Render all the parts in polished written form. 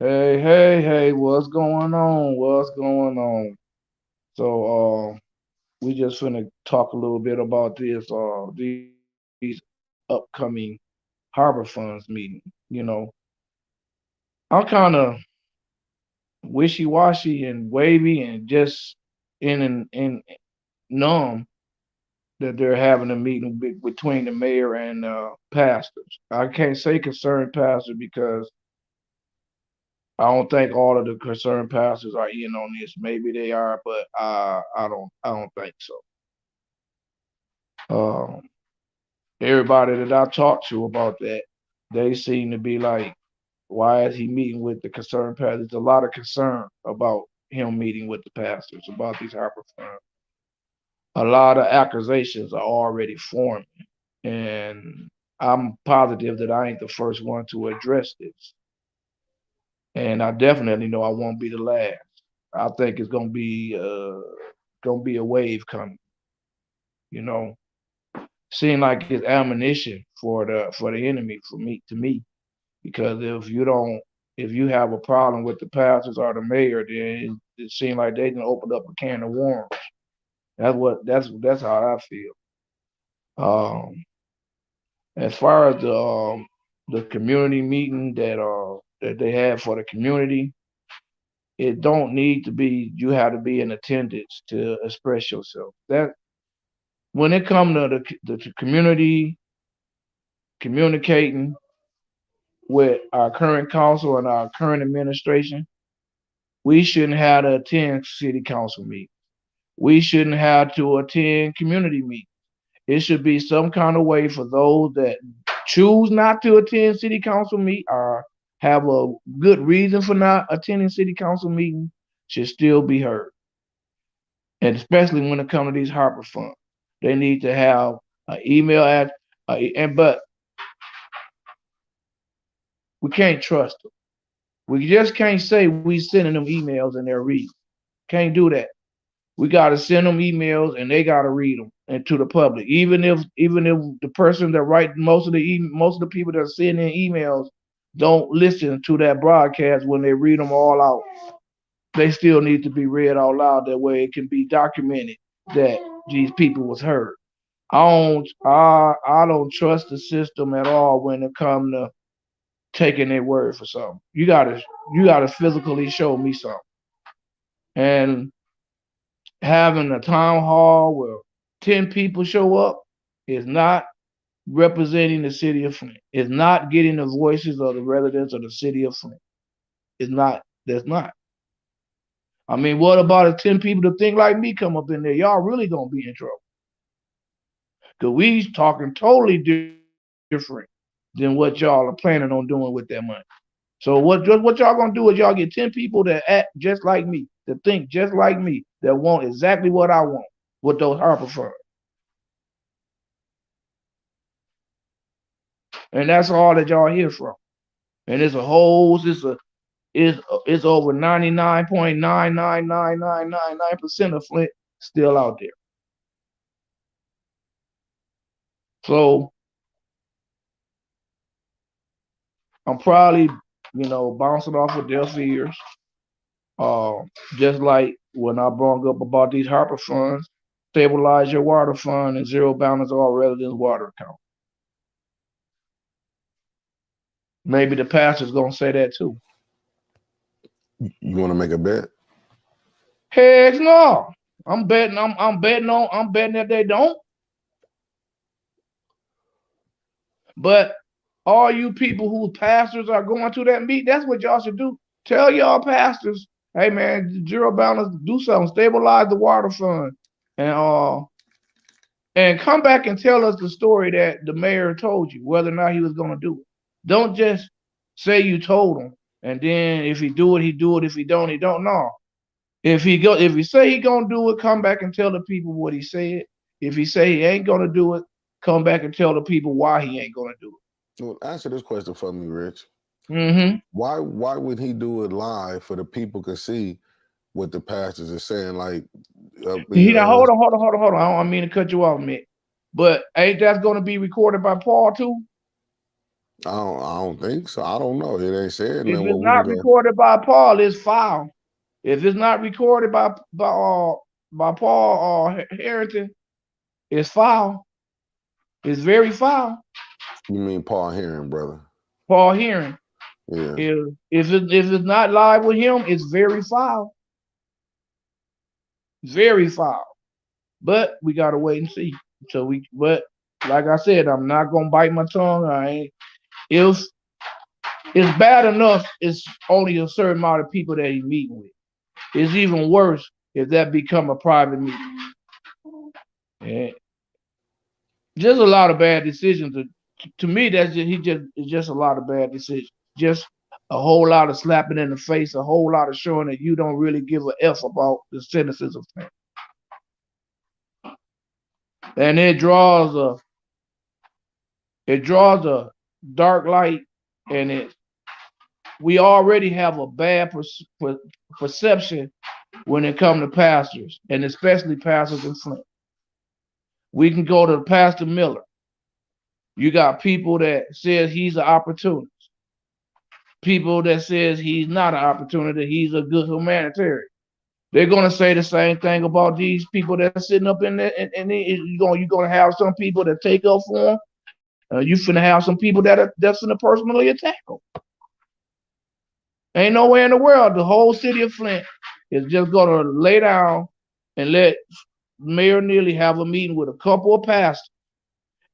Hey, what's going on? What's going on? So, we just finna talk a little bit about these upcoming Harbor Funds meeting. I'm kind of wishy-washy and wavy and just in numb that they're having a meeting between the mayor and pastors. I can't say concerned pastor because I don't think all of the concerned pastors are in on this. Maybe they are, but I don't think so. Um, Everybody that I talked to about that, they seem to be like, why is he meeting with the concerned pastors? There's a lot of concern about him meeting with the pastors about these hyper funds. A lot of accusations are already forming, and I'm positive that I ain't the first one to address this, and I definitely know I won't be the last. I think it's gonna be a wave coming. You know, seem like it's ammunition for the enemy to me because if you have a problem with the pastors or the mayor, then it seems like they can open up a can of worms. That's how I feel. Um, as far as the community meeting that they have for the community, it don't need to be you have to be in attendance to express yourself. That when it comes to the community communicating with our current council and our current administration, we shouldn't have to attend city council meetings. We shouldn't have to attend community meetings. It should be some kind of way for those that choose not to attend city council meet or have a good reason for not attending city council meeting should still be heard. And especially when it comes to these Harper funds, they need to have an email at and but we can't trust them. We just can't say we sending them emails and they're reading. Can't do that. We got to send them emails and they got to read them and to the public. Even if the person that write most of the people that are sending emails don't listen to that broadcast when they read them all out, they still need to be read out loud. That way it can be documented that these people was heard. I don't trust the system at all when it comes to taking their word for something. You gotta physically show me something. And having a town hall where 10 people show up is not representing the city of Flint. It's not getting the voices of the residents of the city of Flint. It's not. That's not. I mean, what about if 10 people that think like me come up in there? Y'all really gonna be in trouble. Cause we talking totally different than what y'all are planning on doing with that money. So what y'all gonna do is y'all get 10 people that act just like me, that think just like me, that want exactly what I want with those Harper funds. And that's all that y'all hear from. And it's over 99.99999% of Flint still out there. So I'm probably, bouncing off of their fears. Uh, just like when I brought up about these Harper funds, stabilize your water fund and zero balance all residents' water account. Maybe the pastor's gonna say that too. You want to make a bet? Heck no. I'm betting that they don't. But all you people who pastors are going to that meet, that's what y'all should do. Tell y'all pastors, hey man, zero balance, do something, stabilize the water fund, and come back and tell us the story that the mayor told you, whether or not he was gonna do it. Don't just say you told him, and then if he do it, he do it. If he don't, he don't. No. If he say he gonna do it, come back and tell the people what he said. If he say he ain't gonna do it, come back and tell the people why he ain't gonna do Well, answer this question for me, Rich. it. Mm-hmm. Why would he do it live for the people can see what the pastors are saying? Like, He now hold on. I don't mean to cut you off, Mick. But ain't that gonna be recorded by Paul too? I don't think so. I don't know. It ain't said If nothing where it's we can not go. recorded by Paul, it's foul. If it's not recorded by Paul or Harrington, it's foul. It's very foul. You mean Paul Heron, brother? Paul Hearing. Yeah. If it's not live with him, it's very foul. Very foul. But we gotta wait and see. But like I said, I'm not gonna bite my tongue. I ain't. If it's bad enough, it's only a certain amount of people that he's meeting with. It's even worse if that become a private meeting. Yeah. Just a lot of bad decisions. To me, it's just a lot of bad decisions. Just a whole lot of slapping in the face, a whole lot of showing that you don't really give a f about the sentences of things. And it draws a dark light, and we already have a bad perception when it comes to pastors, and especially pastors in Flint. We can go to Pastor Miller. You got people that says he's an opportunist. People that says he's not an opportunist, he's a good humanitarian. They're gonna say the same thing about these people that's sitting up in there, and you're gonna have some people that take up for him. You finna have some people that's gonna personally attack them. Ain't nowhere in the world the whole city of Flint is just gonna lay down and let Mayor Neely have a meeting with a couple of pastors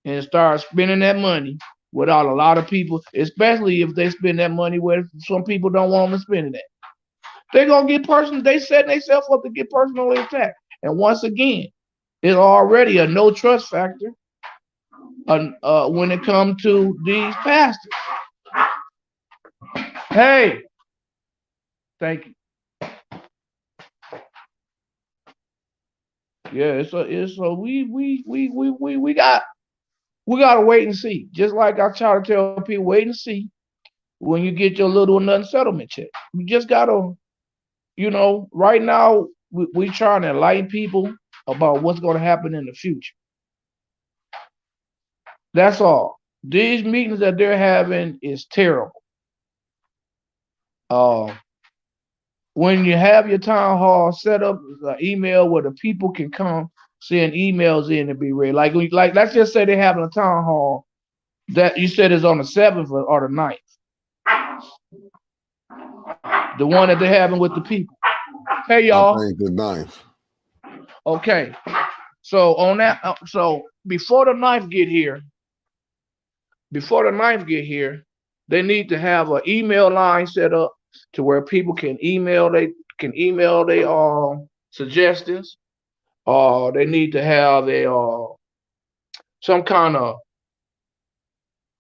and start spending that money without a lot of people, especially if they spend that money where some people don't want them to spend it at. They're gonna get they setting themselves up to get personally attacked. And once again, it's already a no trust factor when it comes to these pastors. Hey, thank you. Yeah, we gotta wait and see. Just like I try to tell people, wait and see when you get your little or nothing settlement check. You just gotta, right now we trying to enlighten people about what's gonna happen in the future. That's all. These meetings that they're having is terrible. When you have your town hall set up, an email where the people can come send emails in to be read. Like let's just say they're having a town hall that you said is on the 7th or the 9th. The one that they're having with the people. Hey y'all. I think the 9th. Okay. So on that, so before the 9th get here, they need to have an email line set up to where people can email their suggestions. They need to have some kind of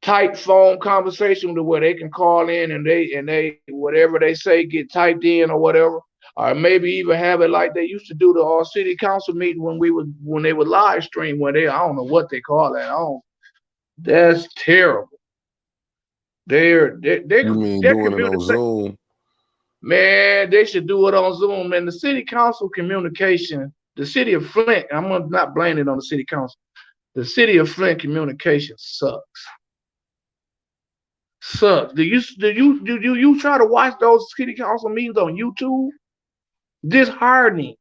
type phone conversation to where they can call in and they whatever they say get typed in or whatever. Or maybe even have it like they used to do the city council meeting when they would live stream, I don't know what they call that. That's terrible. You mean doing it on Zoom? Man, they should do it on Zoom. And the city council communication, the city of Flint, I'm not blaming it on the city council. The city of Flint communication sucks. Do you try to watch those city council meetings on YouTube? Disheartening.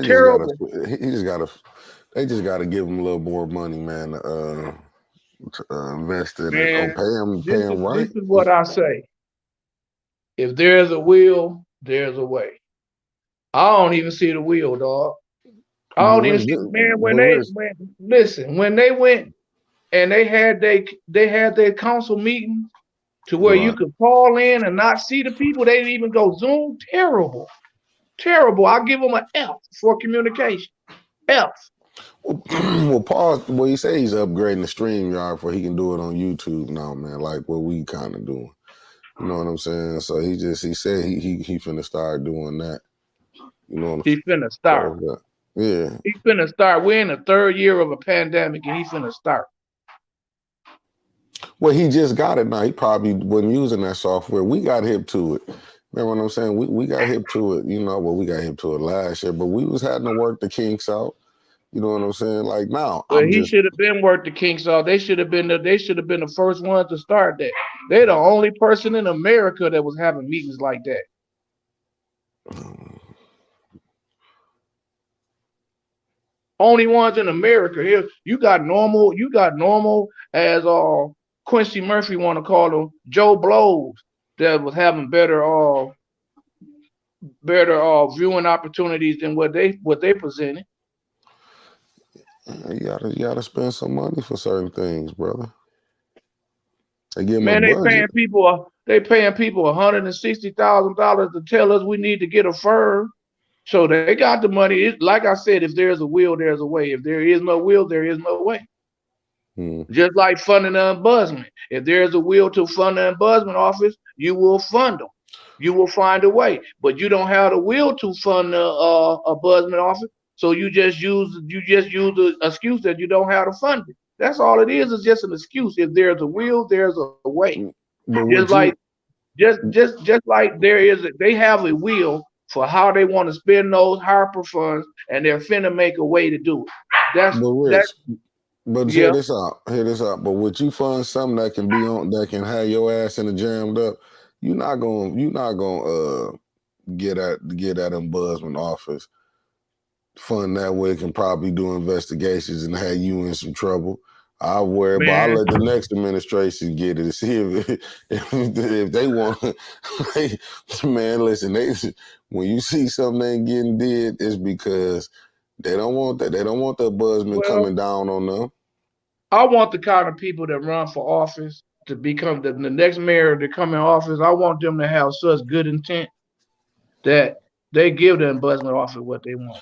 Terrible. They just gotta give him a little more money, man. Invest in it. Pay him right. This is what I say. If there's a will, there's a way. I don't even see the will, dog. I don't even see, man. When they went and they had their council meeting to where you could call in and not see the people. They didn't even go Zoom. Terrible. I give them an F for communication. F. Well, Paul, he said he's upgrading the StreamYard for he can do it on YouTube now, man. Like what we kind of doing. You know what I'm saying? So he said he finna start doing that. You know what I'm saying? He finna start. Yeah. He finna start. We're in the 3rd year of a pandemic and he finna start. Well, he just got it now. He probably wasn't using that software. We got hip to it. Remember what I'm saying? We got hip to it, we got hip to it last year, but we was having to work the kinks out. You know what I'm saying? Like now, But I'm he just should have been worked the kinks off. They should have been the first ones to start that. They're the only person in America that was having meetings like that. Only ones in America. Here you got normal as Quincy Murphy want to call him, Joe Blows, that was having better viewing opportunities than what they presented. you gotta spend some money for certain things, brother. They give them a Man, budget. they paying people $160,000 to tell us we need to get a firm. So they got the money. Like I said, if there's a will, there's a way. If there is no will, there is no way. Hmm. Just like funding the ombudsman. If there's a will to fund the ombudsman office, you will fund them. You will find a way. But you don't have the will to fund the ombudsman office, so you just use the excuse that you don't have the funding. That's all it is just an excuse. If there's a will, there's a way. But Just what like you just like they have a will for how they want to spend those HARPA funds, and they're finna make a way to do it. That's but that. Rich, but hear Yeah, this out. Hear this out. But would you fund something that can be on that can have your ass in the jammed up? You're not gonna get at ombudsman office. Fund that way can probably do investigations and have you in some trouble. I worry about. I man. let the next administration get it to see if they want. Man, listen. When you see something ain't getting did, it's because they don't want that. They don't want the ombudsman Well, coming down on them. I want the kind of people that run for office to become the next mayor to come in office. I want them to have such good intent that they give the ombudsman office what they want.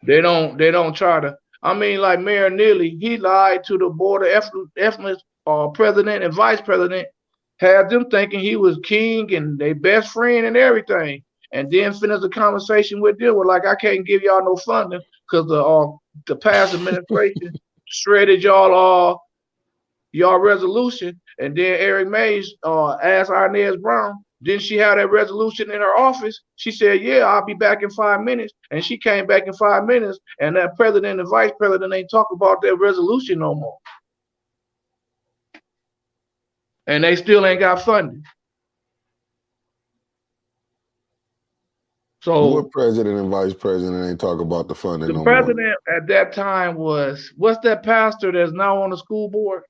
They don't try to. I mean, like Mayor Neely, he lied to the board of ethics, president and vice president, had them thinking he was king and their best friend and everything, and then finished the conversation with them with like, I can't give y'all no funding because the past administration shredded y'all resolution, and then Eric Mays asked Inez Brown, didn't she have that resolution in her office? She said, yeah, I'll be back in 5 minutes. And she came back in 5 minutes, and that president and vice president ain't talk about that resolution no more. And they still ain't got funding. What So president and vice president ain't talk about the funding the no more? president at that time was, what's that pastor that's now on the school board?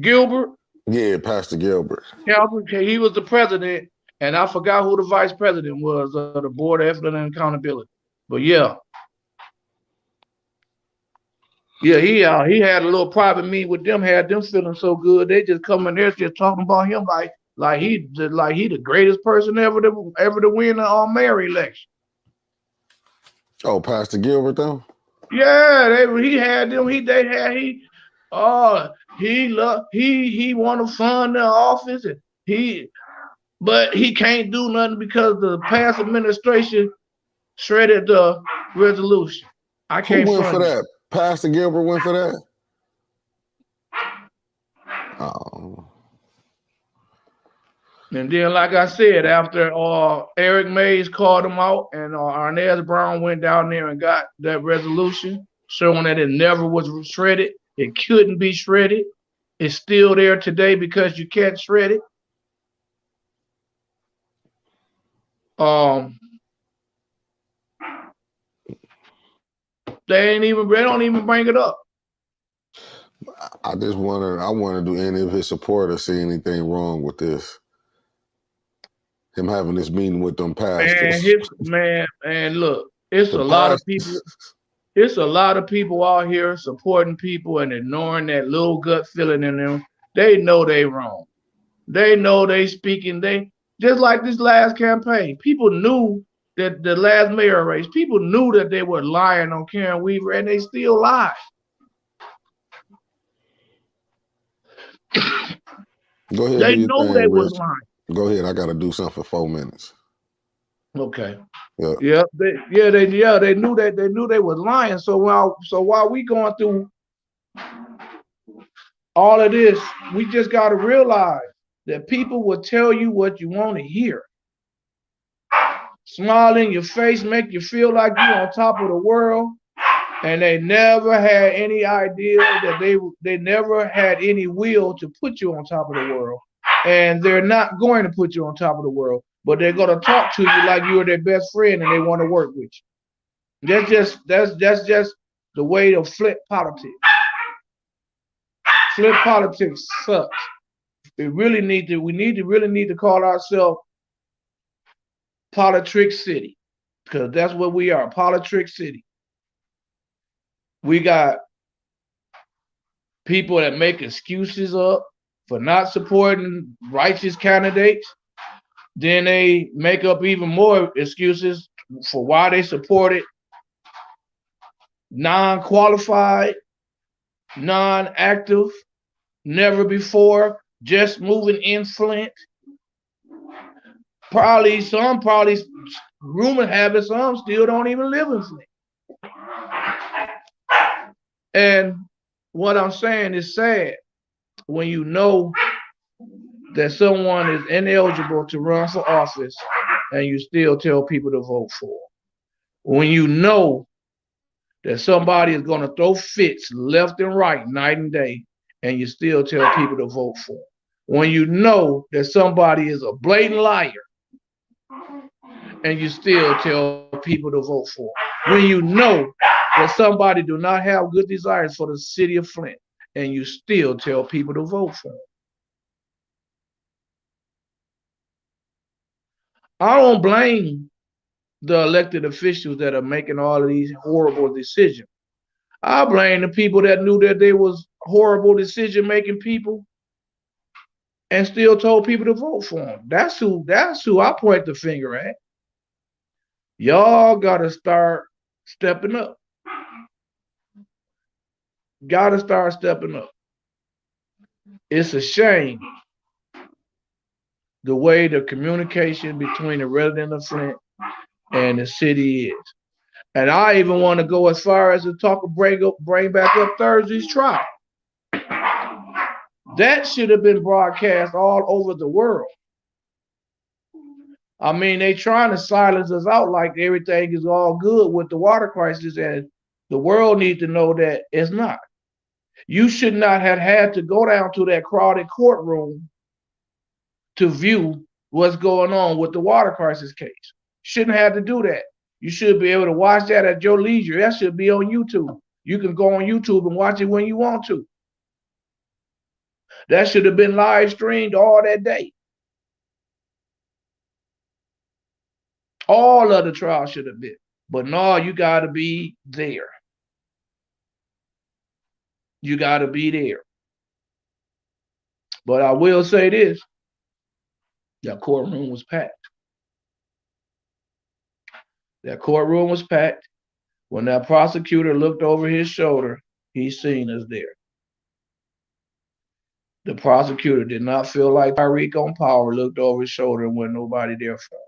Gilbert. Yeah, Pastor Gilbert. He was the president, and I forgot who the vice president was of the Board of Ethics and Accountability. But yeah, he had a little private meeting with them, had them feeling so good. They just come in there just talking about him like he the greatest person ever to win the mayor election. Oh, Pastor Gilbert though. Yeah, he had them. He want to fund the office, and but he can't do nothing because the past administration shredded the resolution. I Who can't went for fund you. that? Pastor Gilbert went for that. Oh. And then, like I said, after Eric Mays called him out, and Inez Brown went down there and got that resolution showing that it never was shredded. It couldn't be shredded. It's still there today because you can't shred it. They don't even bring it up. I wonder, do any of his supporters see anything wrong with this? Him having this meeting with them pastors. And look, it's a lot of people. It's a lot of people out here supporting people and ignoring that little gut feeling in them. They know they wrong. They know they speaking. They just like this last campaign. People knew that the last mayor race. People knew that they were lying on Karen Weaver, and they still lied. Go ahead, They do your know thing, they was Rich. lying. Go ahead. I got to do something for 4 minutes. Okay. Yeah. They knew that they was lying. So while we going through all of this, we just got to realize that people will tell you what you want to hear. Smile in your face, make you feel like you're on top of the world, And they never had any idea that they never had any will to put you on top of the world. And they're not going to put you on top of the world, but they're going to talk to you like you're their best friend and they want to work with you. That's just the way of Flint politics. Flint politics sucks. We really need to call ourselves Politrick City, because that's what we are, Politrick City. We got people that make excuses up for not supporting righteous candidates. Then they make up even more excuses for why they supported non-qualified, non-active, never before, just moving in Flint. Probably rumor have it some still don't even live in Flint. And what I'm saying is sad when you know that someone is ineligible to run for office and you still tell people to vote for them. When you know that somebody is going to throw fits left and right, night and day, and you still tell people to vote for them. When you know that somebody is a blatant liar and you still tell people to vote for them. When you know that somebody do not have good desires for the city of Flint and you still tell people to vote for them. I don't blame the elected officials that are making all of these horrible decisions. I blame the people that knew that they was horrible decision-making people and still told people to vote for them. That's who I point the finger at. Y'all gotta start stepping up. Gotta start stepping up. It's a shame the way the communication between the resident of Flint and the city is. And I even want to go as far as to bring back up Thursday's trial. That should have been broadcast all over the world. I mean, they trying to silence us out like everything is all good with the water crisis, and the world needs to know that it's not. You should not have had to go down to that crowded courtroom to view what's going on with the water crisis case. Shouldn't have to do that. You should be able to watch that at your leisure. That should be on YouTube. You can go on YouTube and watch it when you want to. That should have been live streamed all that day. All of the trial should have been. But no, you got to be there. You got to be there. But I will say this. That courtroom was packed. That courtroom was packed. When that prosecutor looked over his shoulder, he seen us there. The prosecutor did not feel like Tariq on power looked over his shoulder and wasn't nobody there for him.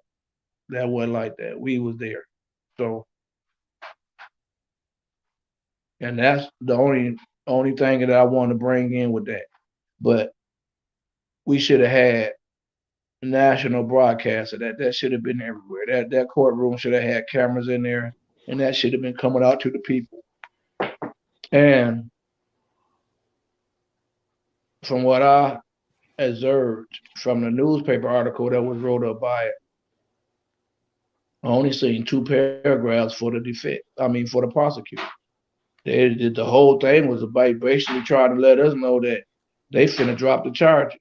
That wasn't like that. We was there. So, and that's the only thing that I want to bring in with that. But we should have had national broadcast of that. That should have been everywhere. That courtroom should have had cameras in there, and that should have been coming out to the people. And from what I observed from the newspaper article that was wrote up by it, I only seen 2 paragraphs for the defense. For the prosecutor. The whole thing was about basically trying to let us know that they finna drop the charges.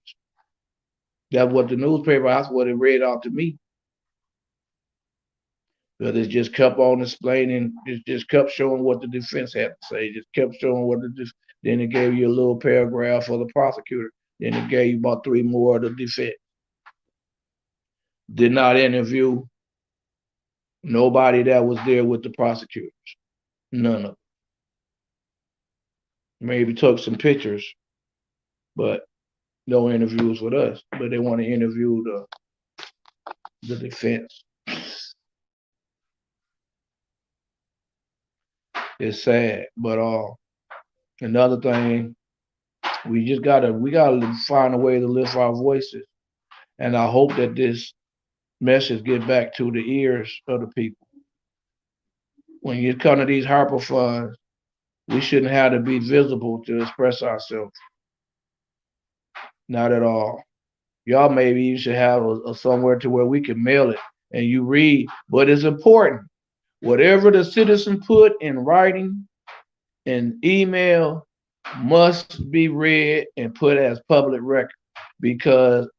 That's what the newspaper, that's what it read out to me. But it just kept on explaining, it just kept showing what the defense had to say. It just kept showing then it gave you a little paragraph for the prosecutor. Then it gave you about 3 more of the defense. Did not interview nobody that was there with the prosecutors. None of them. Maybe took some pictures, but no interviews with us. But they want to interview the defense. It's sad, but another thing, we gotta find a way to lift our voices, and I hope that this message get back to the ears of the people. When you come to these Harper funds, We shouldn't have to be visible to express ourselves. Not at all. Y'all maybe you should have a somewhere to where we can mail it and you read. But it's important. Whatever the citizen put in writing and email must be read and put as public record because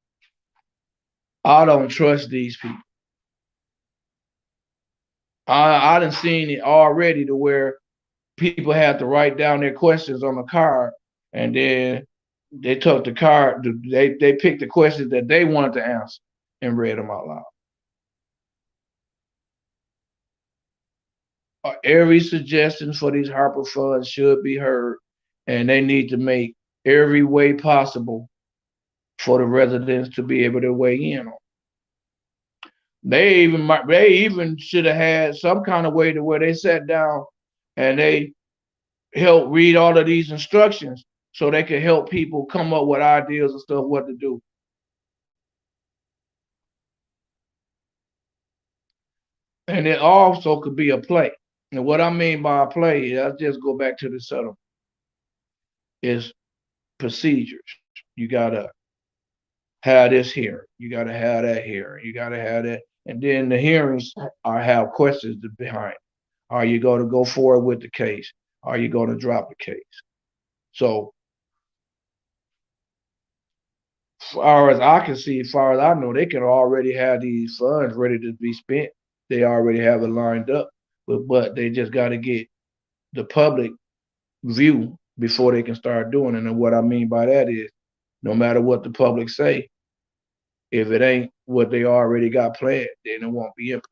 I don't trust these people. I done seen it already to where people had to write down their questions on a card and then they took the card, they picked the questions that they wanted to answer and read them out loud. Every suggestion for these Harper funds should be heard, and they need to make every way possible for the residents to be able to weigh in on. They even should have had some kind of way to where they sat down and they helped read all of these instructions so they could help people come up with ideas and stuff what to do. And it also could be a play. And what I mean by a play, I'll just go back to the setup, is procedures. You gotta have this here. You gotta have that here. You gotta have that. And then the hearings are have questions behind. Are you going to go forward with the case? Are you going to drop the case? So, as far as I can see, as far as I know, they can already have these funds ready to be spent. They already have it lined up, but they just got to get the public view before they can start doing it. And what I mean by that is, no matter what the public say, if it ain't what they already got planned, then it won't be implemented.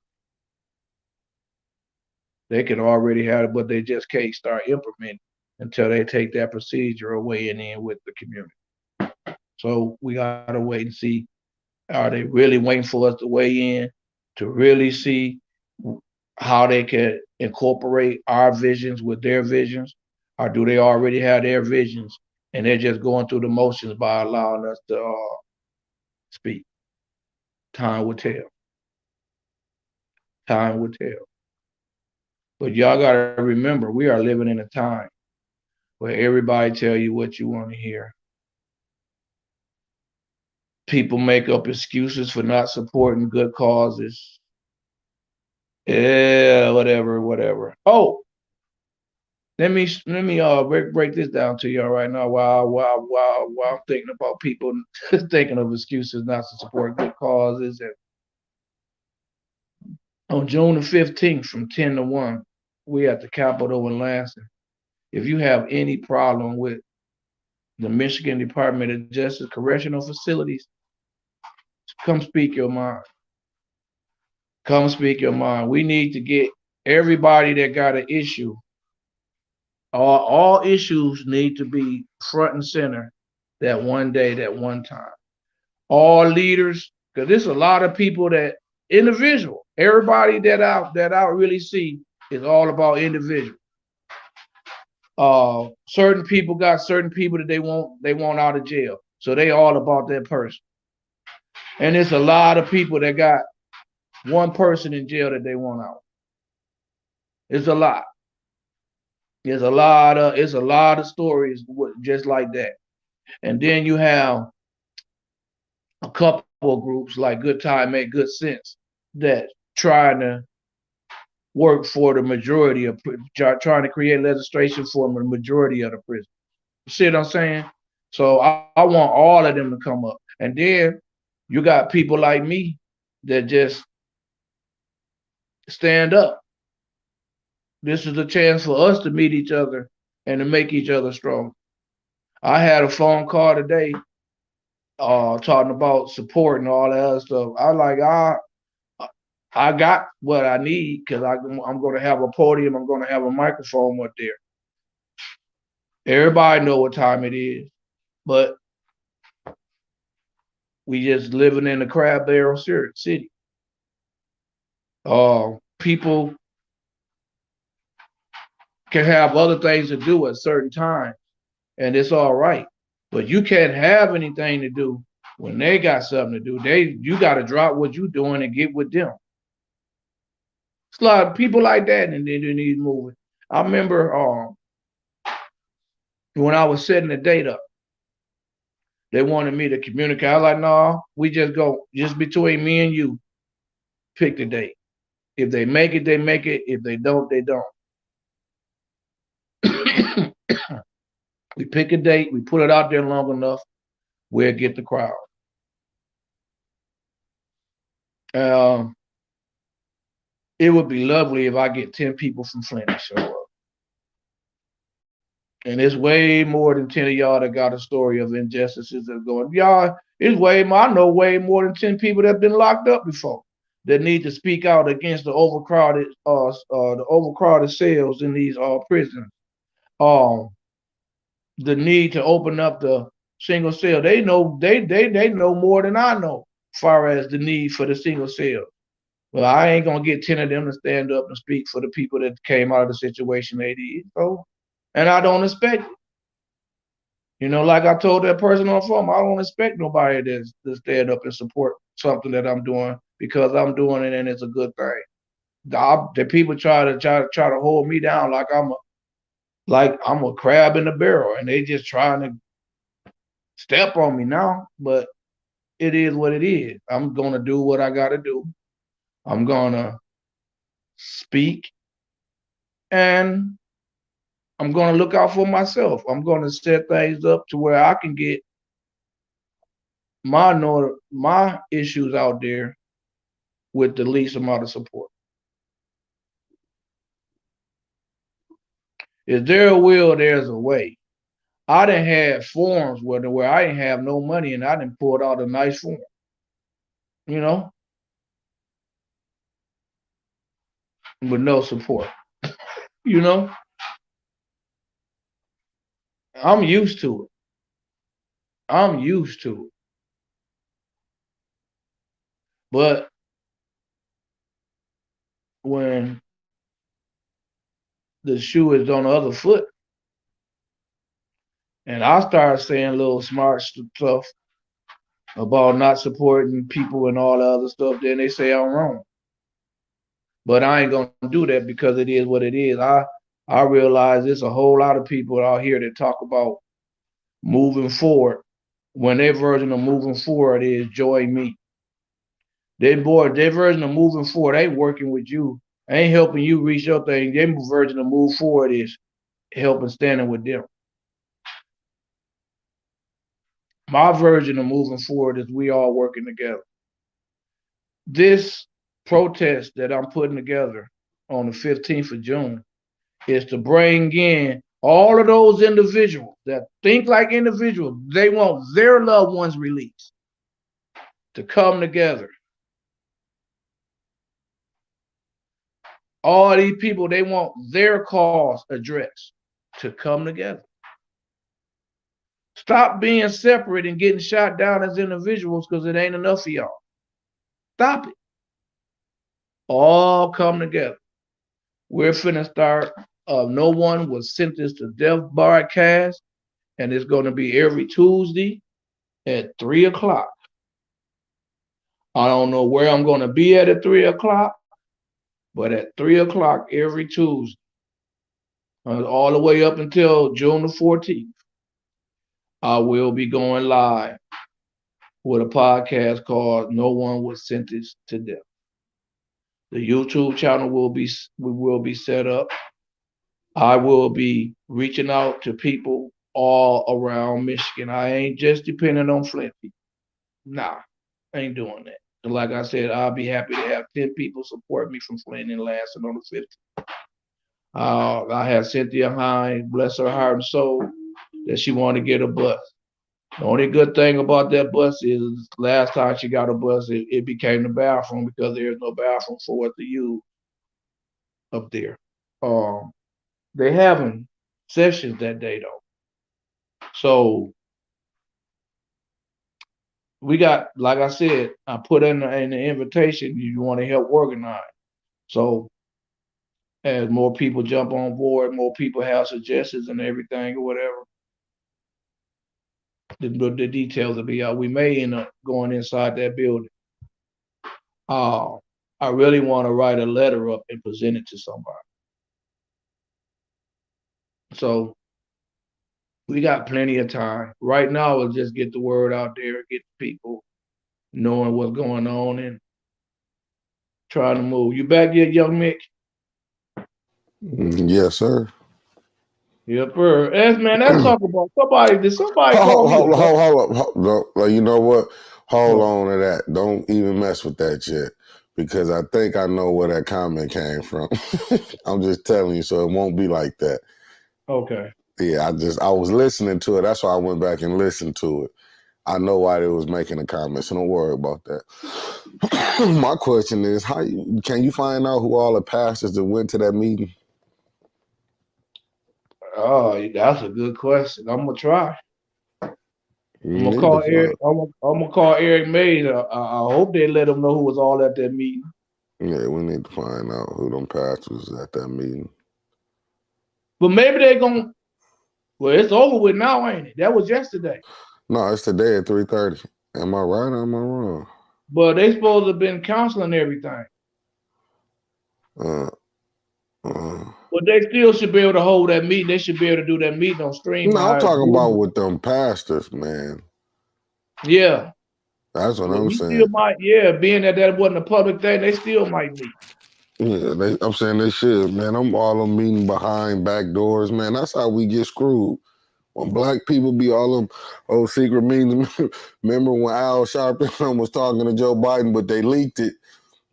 They can already have it, but they just can't start implementing until they take that procedure away and in with the community. So we gotta wait and see. Are they really waiting for us to weigh in to really see how they can incorporate our visions with their visions? Or do they already have their visions and they're just going through the motions by allowing us to speak? Time will tell. Time will tell. But y'all gotta remember, we are living in a time where everybody tell you what you want to hear. People make up excuses for not supporting good causes. Yeah, whatever. Oh, let me break this down to y'all right now while I'm thinking about people thinking of excuses not to support good causes. And on June the 15th from 10 to 1, we at the Capitol in Lansing. If you have any problem with the Michigan Department of Justice correctional facilities, come speak your mind. Come speak your mind. We need to get everybody that got an issue. All issues need to be front and center that one day, that one time. All leaders, because there's a lot of people that individual. Everybody that I really see is all about individual. Certain people got certain people that they want out of jail, so they all about that person. And there's a lot of people that got one person in jail that they want out. It's a lot. It's a lot of stories just like that. And then you have a couple of groups like Good Time Make Good Sense that trying to work for the majority of trying to create legislation for the majority of the prisoners. You see what I'm saying? So I want all of them to come up. And then you got people like me that just stand up. This is a chance for us to meet each other and to make each other strong. I had a phone call today talking about support and all that other stuff. I got what I need because I'm going to have a podium. I'm going to have a microphone up there. Everybody know what time it is, but we just living in a crab barrel city. People can have other things to do at certain times, and it's all right. But you can't have anything to do when they got something to do. You got to drop what you're doing and get with them. It's a lot of people like that, and they need moving. I remember When I was setting the date up, they wanted me to communicate. I was like, no, we just between me and you, pick the date. If they make it, they make it. If they don't, they don't. We pick a date, we put it out there long enough, we'll get the crowd. Um, it would be lovely if I get 10 people from Flint to show up. And it's way more than 10 of y'all that got a story of injustices that's going. Y'all, it's way more. I know way more than 10 people that have been locked up before that need to speak out against the overcrowded cells in these prisons. Um, the need to open up the single cell. They know more than I know as far as the need for the single cell. Well, I ain't gonna get 10 of them to stand up and speak for the people that came out of the situation they did. So, and I don't expect it. You know, like I told that person on the phone, I don't expect nobody to stand up and support something that I'm doing because I'm doing it and it's a good thing. The people try to hold me down like I'm a crab in the barrel, and they just trying to step on me now. But it is what it is. I'm gonna do what I gotta do. I'm gonna speak, and I'm gonna look out for myself. I'm gonna set things up to where I can get my issues out there with the least amount of support. If there a will, there's a way. I done had forms where I didn't have no money and I done pulled out a nice form, you know, with no support. You know, I'm used to it. I'm used to it. But when the shoe is on the other foot, and I started saying little smart stuff about not supporting people and all the other stuff, then they say I'm wrong. But I ain't gonna do that because it is what it is. I realize there's a whole lot of people out here that talk about moving forward when their version of moving forward is join me. Their version of moving forward ain't working with you, ain't helping you reach your thing. Their version of move forward is helping standing with them. My version of moving forward is we all working together. This protest that I'm putting together on the 15th of June is to bring in all of those individuals that think like individuals. They want their loved ones released to come together. All these people, they want their cause addressed to come together. Stop being separate and getting shot down as individuals because it ain't enough for y'all. Stop it. All come together. We're finna start No One Was Sentenced to Death broadcast, and it's going to be every Tuesday at 3 o'clock. I don't know where I'm going to be at 3 o'clock, but at 3 o'clock every Tuesday, all the way up until June the 14th, I will be going live with a podcast called No One Was Sentenced to Death. The YouTube channel will be set up. I will be reaching out to people all around Michigan. I ain't just depending on Flint people. Nah, I ain't doing that. And like I said, I'll be happy to have 10 people support me from Flint and Lansing on the 15th. I had Cynthia Hines, bless her heart and soul, that she wanted to get a bus. The only good thing about that bus is last time she got a bus, it became the bathroom because there's no bathroom for what to use up there. Um, they having sessions that day though. So we got, like I said, I put in the invitation, you want to help organize. So as more people jump on board, more people have suggestions and everything or whatever, the details will be out. We may end up going inside that building. Uh, I really want to write a letter up and present it to somebody. So We got plenty of time. Right now, we'll just get the word out there, get people knowing what's going on and trying to move. You back yet, young Mick? Yes, sir. Yep, sir. Yes, man, let's talk about somebody. Did somebody call me a butt? Well, you know what? Hold What? on to that. Don't even mess with that yet. Because I think I know where that comment came from. I'm just telling you, so it won't be like that. Okay. Yeah, I was listening to it. That's why I went back and listened to it. I know why they was making a comment, so don't worry about that. My question is, can you find out who all the pastors that went to that meeting? Oh, that's a good question. I'm gonna try. I'm You gonna need to call find. Eric. I'm gonna call Eric Mays. I hope they let him know who was all at that meeting. Yeah, we need to find out who them pastors was at that meeting. But maybe they're gonna. Well, it's over with now, ain't it? That was yesterday. No, it's today at 3:30. Am I right or am I wrong? But they supposed to have been counseling everything. Uh, uh. But they still should be able to hold that meeting. They should be able to do that meeting on stream. No, I'm How talking about Zoom. with them pastors, man. Yeah. That's what Well, I'm we still saying. might. Yeah, being that that wasn't a public thing, they still might meet. Yeah, I'm saying they should, man. I'm all them meeting behind back doors, man. That's how we get screwed. When black people be all them old secret meetings. Remember when Al Sharpton was talking to Joe Biden, but they leaked it.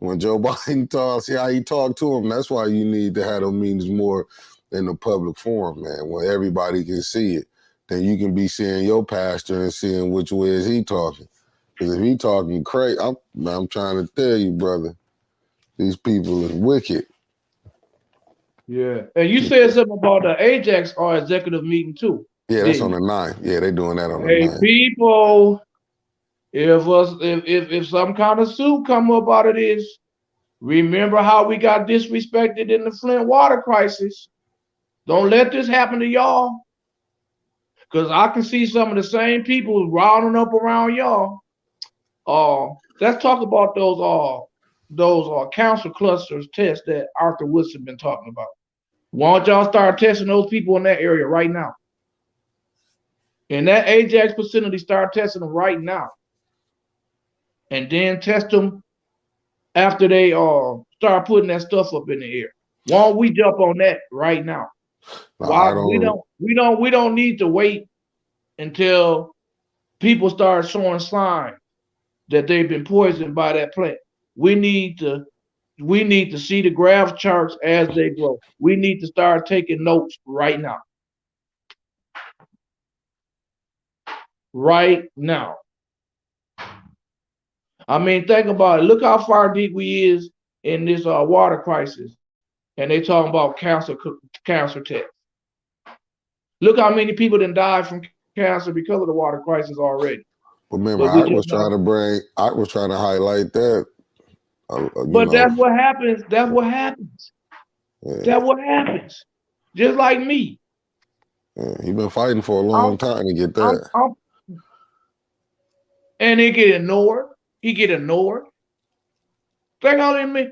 When Joe Biden talked, see how he talked to him. That's why you need to have those meetings more in the public forum, man, where everybody can see it. Then you can be seeing your pastor and seeing which way is he talking. Because if he talking crazy, I'm trying to tell you, brother, these people is wicked. Yeah. And you said something about the Ajax or executive meeting too, Yeah, that's didn't on you? the 9th. Yeah, they doing that on the Hey, 9th. people, if some kind of suit come up out of this, remember how we got disrespected in the Flint water crisis. Don't let this happen to y'all. Cause I can see some of the same people rounding up around y'all. Let's talk about those council clusters tests that Arthur Woodson been talking about. Why don't y'all start testing those people in that area right now? In that Ajax vicinity, start testing them right now, and then test them after they start putting that stuff up in the air. Why don't we jump on that right now? Now, Why I don't. we don't need to wait until people start showing signs that they've been poisoned by that plant. We need to we need to see the graph charts as they grow. We need to start taking notes right now. Right now. I mean, think about it. Look how far deep we is in this water crisis, and they talking about cancer tests. Look how many people done died from cancer because of the water crisis already. Remember, But we just not. I was trying to highlight that. You But know, that's what happens. That's what happens. yeah, That's what happens. Just like me, yeah. He been fighting for a I'm, long time to get I'm, that. I'm, and they get ignored. He get ignored. Think all in me.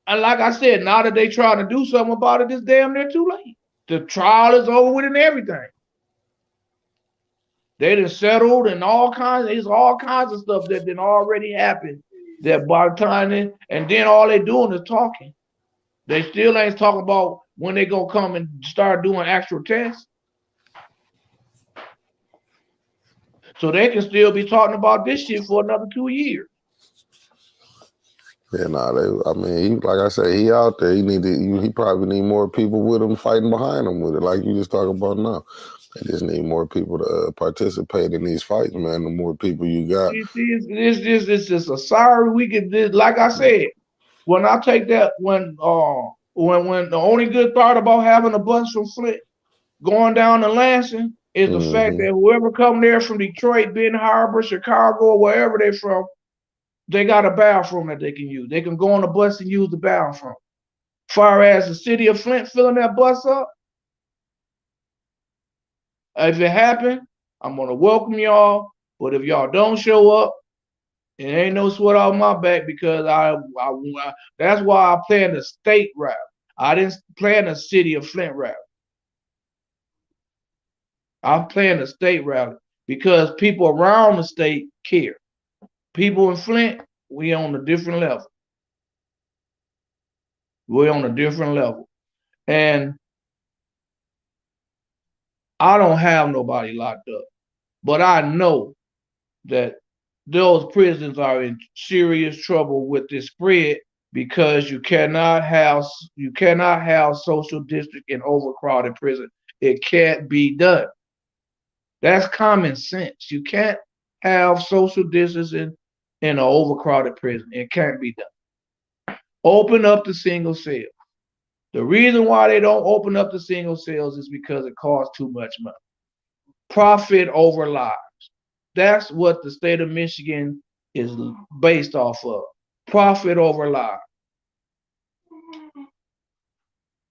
And like I said, now that they trying to do something about it, it's damn near too late. The trial is over with and everything. They done settled and there's all kinds of stuff that done already happened. That by the time and then all they doing is talking. They still ain't talking about when they gonna come and start doing actual tests. So they can still be talking about this shit for another 2 years. Yeah, nah, I mean, like I said, he out there. He probably need more people with him fighting behind him with it, like you just talking about now. They just need more people to participate in these fights, man. The more people you got, It's just a sorry we could. Like I said, when I take that when the only good thought about having a bus from Flint going down to Lansing is the fact hmm that whoever come there from Detroit, Benton Harbor, Chicago, or wherever they're from, they got a bathroom that they can use. They can go on the bus and use the bathroom. Far as the city of Flint filling that bus up, if it happen, I'm gonna welcome y'all. But if y'all don't show up, it ain't no sweat off my back because that's why I planned a state route. I didn't plan a city of Flint route. I'm playing a state rally because people around the state care. People in Flint, we on a different level. We're on a different level. And I don't have nobody locked up. But I know that those prisons are in serious trouble with this spread because you cannot have social district in overcrowded prison. It can't be done. That's common sense. You can't have social distancing in an overcrowded prison. It can't be done. Open up the single cell. The reason why they don't open up the single cells is because it costs too much money. Profit over lives. That's what the state of Michigan is based off of. Profit over lives.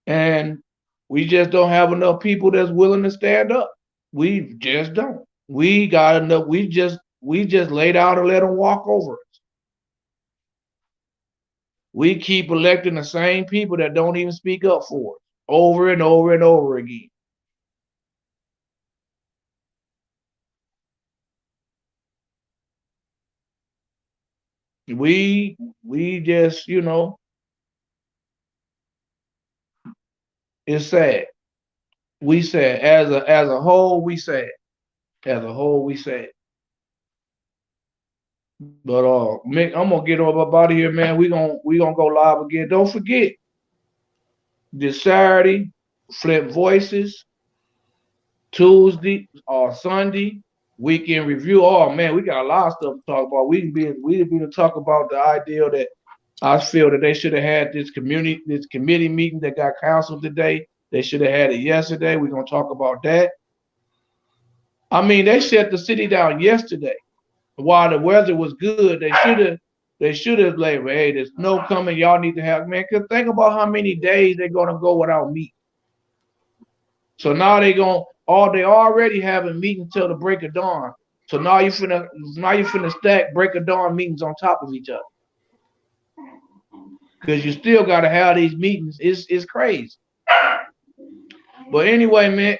And we just don't have enough people that's willing to stand up. We just don't. We got enough. We just laid out and let them walk over us. We keep electing the same people that don't even speak up for us over and over and over again. We just, it's sad. We sad as a whole. We sad as a whole. We sad. But Mick, I'm gonna get up out of here, man. We gonna go live again. Don't forget this Saturday, Flip Voices. Tuesday or Sunday, weekend review. Oh man, we got a lot of stuff to talk about. We to talk about the idea that I feel that they should have had this committee meeting that got canceled today. They should have had it yesterday. We're gonna talk about that. I mean, they shut the city down yesterday while the weather was good. They should have like, hey, there's snow coming. Y'all need to have, man. Cause think about how many days they're gonna go without meat. So now they already having meetings till the break of dawn. So now you finna stack break of dawn meetings on top of each other. Because you still gotta have these meetings. It's crazy. But anyway, man,